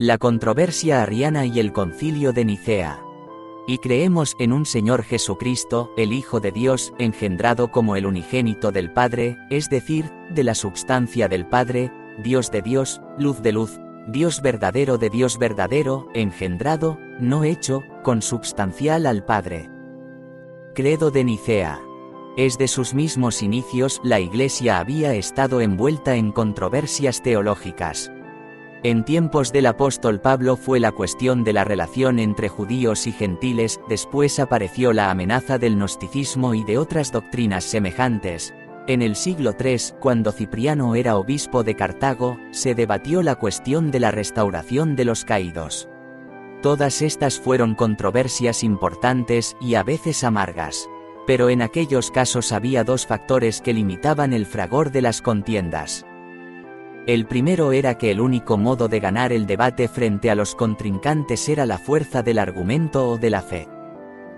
La controversia arriana y el Concilio de Nicea. Y creemos en un Señor Jesucristo, el Hijo de Dios, engendrado como el unigénito del Padre, es decir, de la substancia del Padre, Dios de Dios, luz de luz, Dios verdadero de Dios verdadero, engendrado, no hecho, consubstancial al Padre. Credo de Nicea. Desde sus mismos inicios la Iglesia había estado envuelta en controversias teológicas. En tiempos del apóstol Pablo fue la cuestión de la relación entre judíos y gentiles, después apareció la amenaza del gnosticismo y de otras doctrinas semejantes. En el siglo III, cuando Cipriano era obispo de Cartago, se debatió la cuestión de la restauración de los caídos. Todas estas fueron controversias importantes y a veces amargas. Pero en aquellos casos había dos factores que limitaban el fragor de las contiendas. El primero era que el único modo de ganar el debate frente a los contrincantes era la fuerza del argumento o de la fe.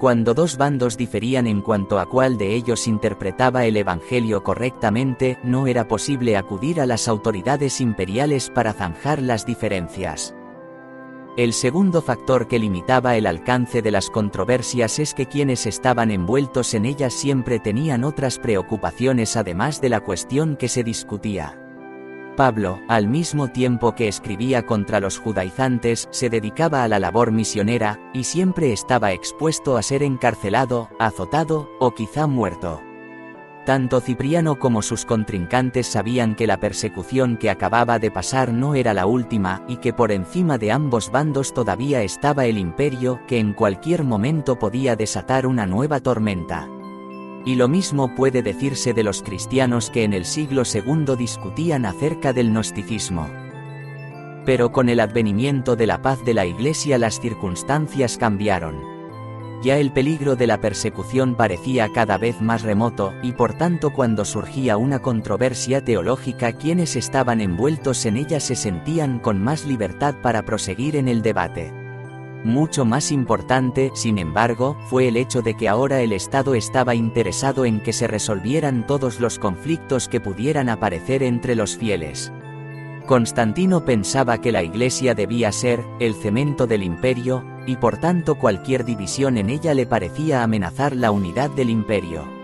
Cuando dos bandos diferían en cuanto a cuál de ellos interpretaba el Evangelio correctamente, no era posible acudir a las autoridades imperiales para zanjar las diferencias. El segundo factor que limitaba el alcance de las controversias es que quienes estaban envueltos en ellas siempre tenían otras preocupaciones además de la cuestión que se discutía. Pablo, al mismo tiempo que escribía contra los judaizantes, se dedicaba a la labor misionera, y siempre estaba expuesto a ser encarcelado, azotado, o quizá muerto. Tanto Cipriano como sus contrincantes sabían que la persecución que acababa de pasar no era la última, y que por encima de ambos bandos todavía estaba el imperio, que en cualquier momento podía desatar una nueva tormenta. Y lo mismo puede decirse de los cristianos que en el siglo II discutían acerca del gnosticismo. Pero con el advenimiento de la paz de la Iglesia las circunstancias cambiaron. Ya el peligro de la persecución parecía cada vez más remoto, y por tanto cuando surgía una controversia teológica quienes estaban envueltos en ella se sentían con más libertad para proseguir en el debate. Mucho más importante, sin embargo, fue el hecho de que ahora el Estado estaba interesado en que se resolvieran todos los conflictos que pudieran aparecer entre los fieles. Constantino pensaba que la Iglesia debía ser el cemento del imperio, y por tanto cualquier división en ella le parecía amenazar la unidad del imperio.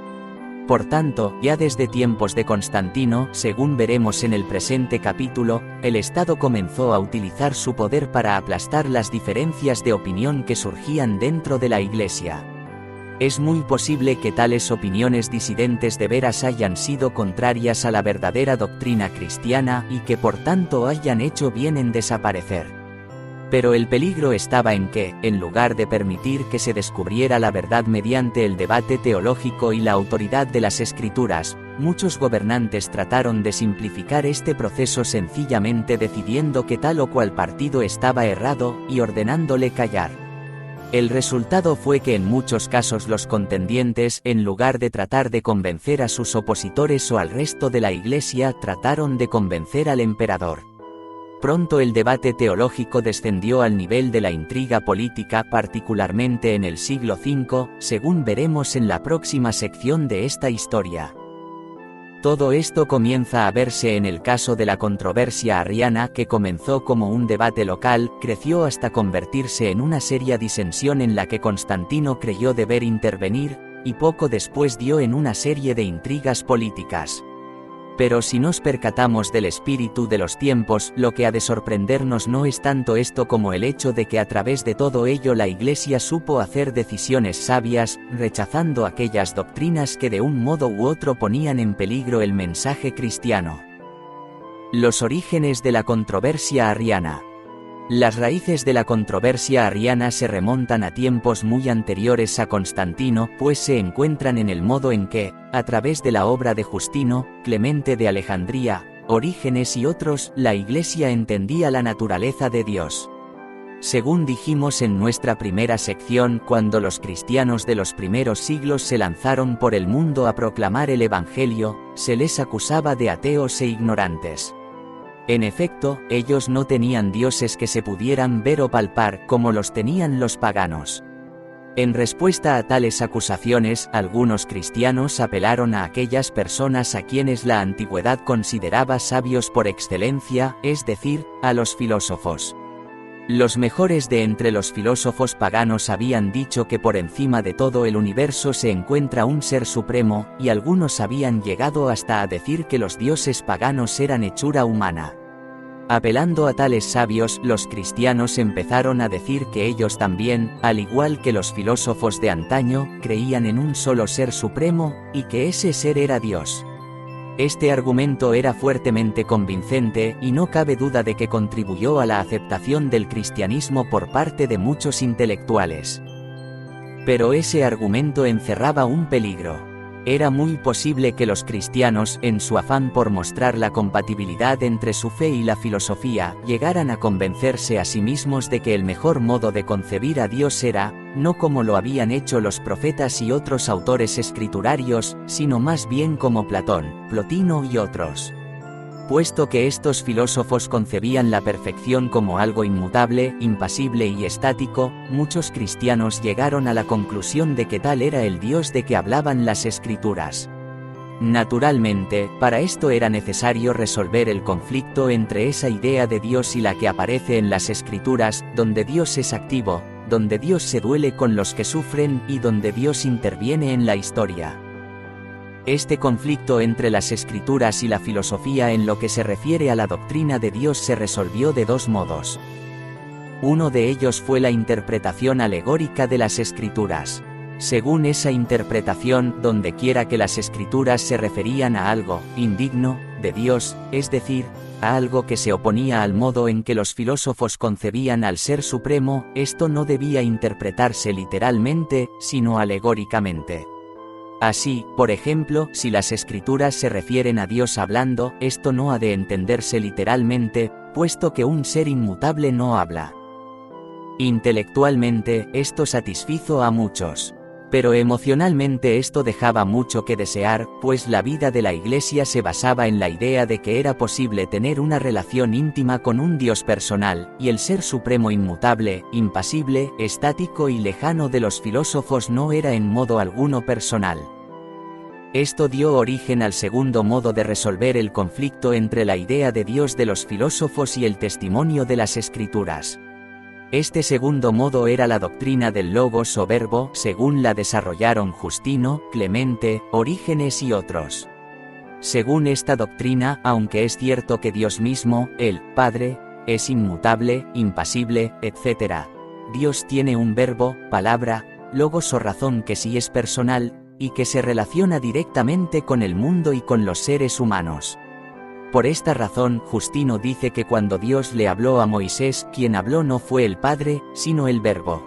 Por tanto, ya desde tiempos de Constantino, según veremos en el presente capítulo, el Estado comenzó a utilizar su poder para aplastar las diferencias de opinión que surgían dentro de la Iglesia. Es muy posible que tales opiniones disidentes de veras hayan sido contrarias a la verdadera doctrina cristiana y que por tanto hayan hecho bien en desaparecer. Pero el peligro estaba en que, en lugar de permitir que se descubriera la verdad mediante el debate teológico y la autoridad de las Escrituras, muchos gobernantes trataron de simplificar este proceso sencillamente decidiendo que tal o cual partido estaba errado y ordenándole callar. El resultado fue que en muchos casos los contendientes, en lugar de tratar de convencer a sus opositores o al resto de la Iglesia, trataron de convencer al emperador. Pronto el debate teológico descendió al nivel de la intriga política, particularmente en el siglo V, según veremos en la próxima sección de esta historia. Todo esto comienza a verse en el caso de la controversia arriana que comenzó como un debate local, creció hasta convertirse en una seria disensión en la que Constantino creyó deber intervenir, y poco después dio en una serie de intrigas políticas. Pero si nos percatamos del espíritu de los tiempos, lo que ha de sorprendernos no es tanto esto como el hecho de que a través de todo ello la Iglesia supo hacer decisiones sabias, rechazando aquellas doctrinas que de un modo u otro ponían en peligro el mensaje cristiano. Los orígenes de la controversia arriana. Las raíces de la controversia arriana se remontan a tiempos muy anteriores a Constantino, pues se encuentran en el modo en que, a través de la obra de Justino, Clemente de Alejandría, Orígenes y otros, la Iglesia entendía la naturaleza de Dios. Según dijimos en nuestra primera sección, cuando los cristianos de los primeros siglos se lanzaron por el mundo a proclamar el Evangelio, se les acusaba de ateos e ignorantes. En efecto, ellos no tenían dioses que se pudieran ver o palpar como los tenían los paganos. En respuesta a tales acusaciones, algunos cristianos apelaron a aquellas personas a quienes la antigüedad consideraba sabios por excelencia, es decir, a los filósofos. Los mejores de entre los filósofos paganos habían dicho que por encima de todo el universo se encuentra un ser supremo, y algunos habían llegado hasta a decir que los dioses paganos eran hechura humana. Apelando a tales sabios, los cristianos empezaron a decir que ellos también, al igual que los filósofos de antaño, creían en un solo ser supremo, y que ese ser era Dios. Este argumento era fuertemente convincente, y no cabe duda de que contribuyó a la aceptación del cristianismo por parte de muchos intelectuales. Pero ese argumento encerraba un peligro. Era muy posible que los cristianos, en su afán por mostrar la compatibilidad entre su fe y la filosofía, llegaran a convencerse a sí mismos de que el mejor modo de concebir a Dios era, no como lo habían hecho los profetas y otros autores escriturarios, sino más bien como Platón, Plotino y otros. Puesto que estos filósofos concebían la perfección como algo inmutable, impasible y estático, muchos cristianos llegaron a la conclusión de que tal era el Dios de que hablaban las Escrituras. Naturalmente, para esto era necesario resolver el conflicto entre esa idea de Dios y la que aparece en las Escrituras, donde Dios es activo, donde Dios se duele con los que sufren y donde Dios interviene en la historia. Este conflicto entre las Escrituras y la filosofía en lo que se refiere a la doctrina de Dios se resolvió de dos modos. Uno de ellos fue la interpretación alegórica de las Escrituras. Según esa interpretación, dondequiera que las Escrituras se referían a algo indigno de Dios, es decir, a algo que se oponía al modo en que los filósofos concebían al Ser Supremo, esto no debía interpretarse literalmente, sino alegóricamente. Así, por ejemplo, si las Escrituras se refieren a Dios hablando, esto no ha de entenderse literalmente, puesto que un ser inmutable no habla. Intelectualmente, esto satisfizo a muchos. Pero emocionalmente esto dejaba mucho que desear, pues la vida de la Iglesia se basaba en la idea de que era posible tener una relación íntima con un Dios personal, y el Ser Supremo inmutable, impasible, estático y lejano de los filósofos no era en modo alguno personal. Esto dio origen al segundo modo de resolver el conflicto entre la idea de Dios de los filósofos y el testimonio de las Escrituras. Este segundo modo era la doctrina del Logos o Verbo, según la desarrollaron Justino, Clemente, Orígenes y otros. Según esta doctrina, aunque es cierto que Dios mismo, el Padre, es inmutable, impasible, etc., Dios tiene un verbo, palabra, logos o razón que sí es personal, y que se relaciona directamente con el mundo y con los seres humanos. Por esta razón, Justino dice que cuando Dios le habló a Moisés, quien habló no fue el Padre, sino el Verbo.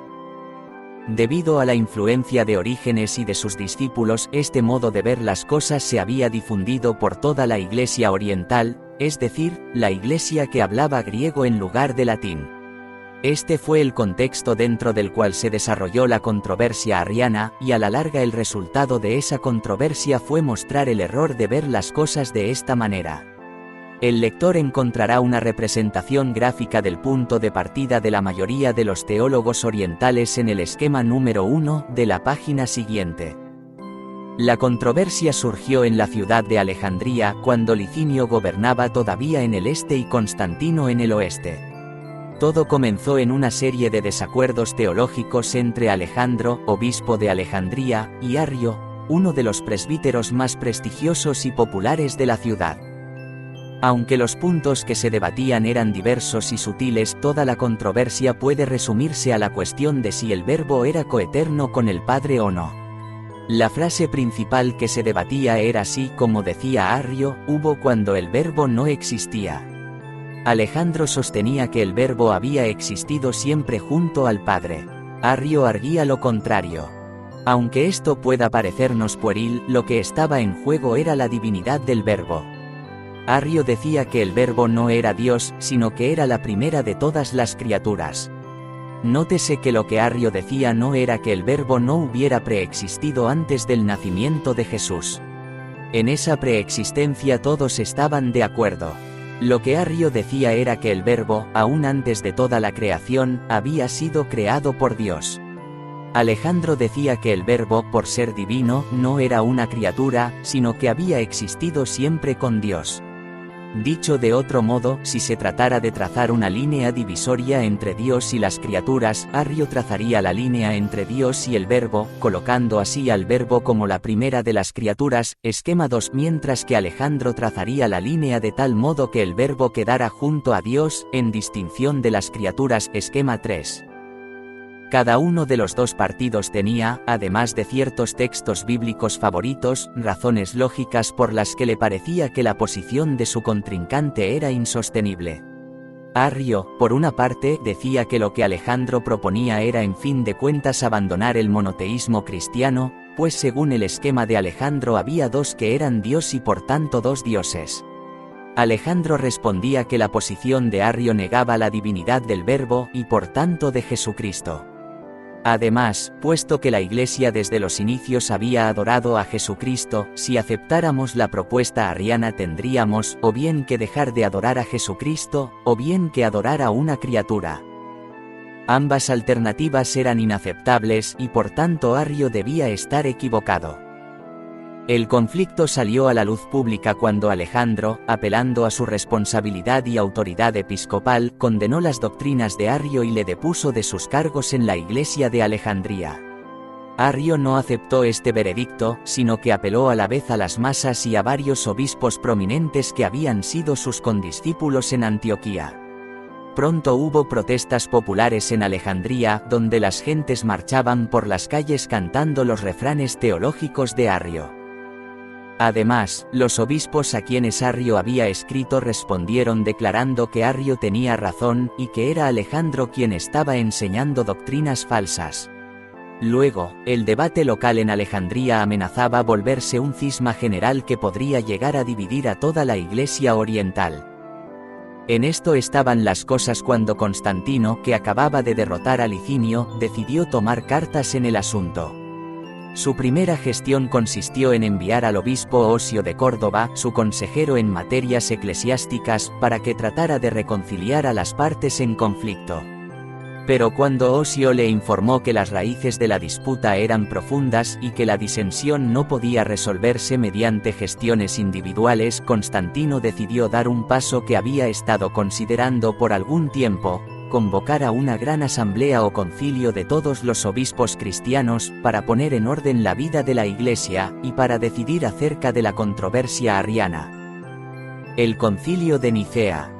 Debido a la influencia de Orígenes y de sus discípulos, este modo de ver las cosas se había difundido por toda la Iglesia oriental, es decir, la Iglesia que hablaba griego en lugar de latín. Este fue el contexto dentro del cual se desarrolló la controversia arriana, y a la larga el resultado de esa controversia fue mostrar el error de ver las cosas de esta manera. El lector encontrará una representación gráfica del punto de partida de la mayoría de los teólogos orientales en el esquema número 1 de la página siguiente. La controversia surgió en la ciudad de Alejandría cuando Licinio gobernaba todavía en el este y Constantino en el oeste. Todo comenzó en una serie de desacuerdos teológicos entre Alejandro, obispo de Alejandría, y Arrio, uno de los presbíteros más prestigiosos y populares de la ciudad. Aunque los puntos que se debatían eran diversos y sutiles, toda la controversia puede resumirse a la cuestión de si el Verbo era coeterno con el Padre o no. La frase principal que se debatía era si, como decía Arrio, hubo cuando el Verbo no existía. Alejandro sostenía que el Verbo había existido siempre junto al Padre. Arrio arguía lo contrario. Aunque esto pueda parecernos pueril, lo que estaba en juego era la divinidad del Verbo. Arrio decía que el Verbo no era Dios, sino que era la primera de todas las criaturas. Nótese que lo que Arrio decía no era que el Verbo no hubiera preexistido antes del nacimiento de Jesús. En esa preexistencia todos estaban de acuerdo. Lo que Arrio decía era que el Verbo, aún antes de toda la creación, había sido creado por Dios. Alejandro decía que el Verbo, por ser divino, no era una criatura, sino que había existido siempre con Dios. Dicho de otro modo, si se tratara de trazar una línea divisoria entre Dios y las criaturas, Arrio trazaría la línea entre Dios y el Verbo, colocando así al Verbo como la primera de las criaturas, esquema 2, mientras que Alejandro trazaría la línea de tal modo que el Verbo quedara junto a Dios, en distinción de las criaturas, esquema 3. Cada uno de los dos partidos tenía, además de ciertos textos bíblicos favoritos, razones lógicas por las que le parecía que la posición de su contrincante era insostenible. Arrio, por una parte, decía que lo que Alejandro proponía era en fin de cuentas abandonar el monoteísmo cristiano, pues según el esquema de Alejandro había dos que eran Dios y por tanto dos dioses. Alejandro respondía que la posición de Arrio negaba la divinidad del Verbo y por tanto de Jesucristo. Además, puesto que la Iglesia desde los inicios había adorado a Jesucristo, si aceptáramos la propuesta arriana tendríamos, o bien que dejar de adorar a Jesucristo, o bien que adorar a una criatura. Ambas alternativas eran inaceptables y por tanto Arrio debía estar equivocado. El conflicto salió a la luz pública cuando Alejandro, apelando a su responsabilidad y autoridad episcopal, condenó las doctrinas de Arrio y le depuso de sus cargos en la Iglesia de Alejandría. Arrio no aceptó este veredicto, sino que apeló a la vez a las masas y a varios obispos prominentes que habían sido sus condiscípulos en Antioquía. Pronto hubo protestas populares en Alejandría, donde las gentes marchaban por las calles cantando los refranes teológicos de Arrio. Además, los obispos a quienes Arrio había escrito respondieron declarando que Arrio tenía razón y que era Alejandro quien estaba enseñando doctrinas falsas. Luego, el debate local en Alejandría amenazaba volverse un cisma general que podría llegar a dividir a toda la Iglesia oriental. En esto estaban las cosas cuando Constantino, que acababa de derrotar a Licinio, decidió tomar cartas en el asunto. Su primera gestión consistió en enviar al obispo Osio de Córdoba, su consejero en materias eclesiásticas, para que tratara de reconciliar a las partes en conflicto. Pero cuando Osio le informó que las raíces de la disputa eran profundas y que la disensión no podía resolverse mediante gestiones individuales, Constantino decidió dar un paso que había estado considerando por algún tiempo: convocar a una gran asamblea o concilio de todos los obispos cristianos, para poner en orden la vida de la Iglesia, y para decidir acerca de la controversia arriana. El Concilio de Nicea.